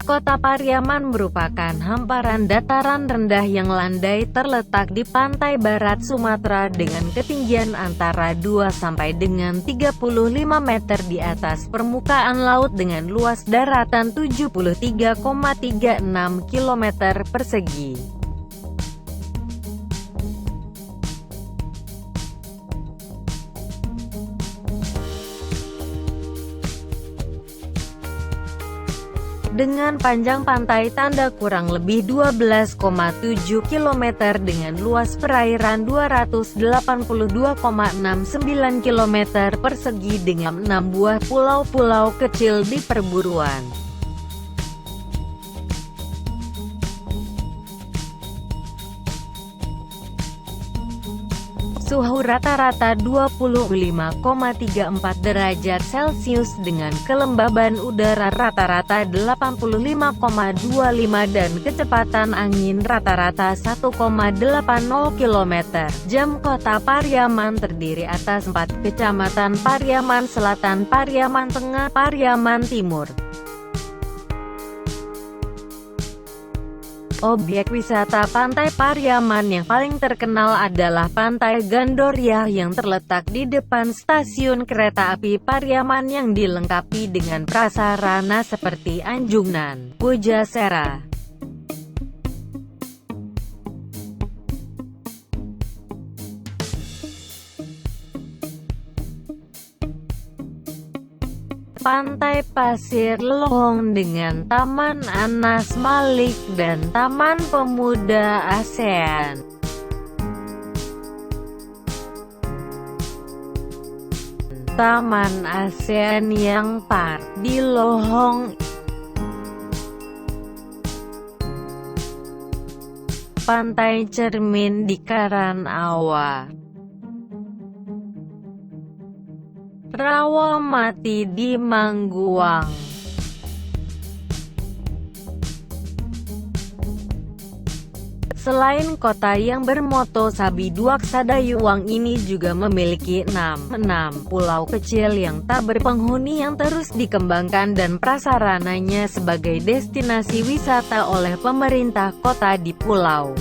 Kota Pariaman merupakan hamparan dataran rendah yang landai terletak di pantai barat Sumatera dengan ketinggian antara 2 sampai dengan 35 meter di atas permukaan laut dengan luas daratan 73,36 km persegi. Dengan panjang pantai tanda kurang lebih 12,7 km dengan luas perairan 282,69 km persegi dengan 6 buah pulau-pulau kecil di perburuan. Suhu rata-rata 25,34 derajat Celcius dengan kelembaban udara rata-rata 85,25 dan kecepatan angin rata-rata 1,80 km/jam. Kota Pariaman terdiri atas 4 kecamatan: Pariaman Selatan, Pariaman Tengah, Pariaman Timur. Objek wisata Pantai Pariaman yang paling terkenal adalah Pantai Gandoria yang terletak di depan stasiun kereta api Pariaman yang dilengkapi dengan prasarana seperti anjungan, pujasera, Pantai Pasir Lohong dengan Taman Anas Malik dan Taman Pemuda ASEAN. Taman ASEAN yang Park di Lohong. Pantai Cermin di Karanawa. Rawamati di Mangguang. Selain kota yang bermoto Sabi Duak Sadayuwang ini juga memiliki 6 pulau kecil yang tak berpenghuni yang terus dikembangkan dan prasarananya sebagai destinasi wisata oleh pemerintah kota di pulau.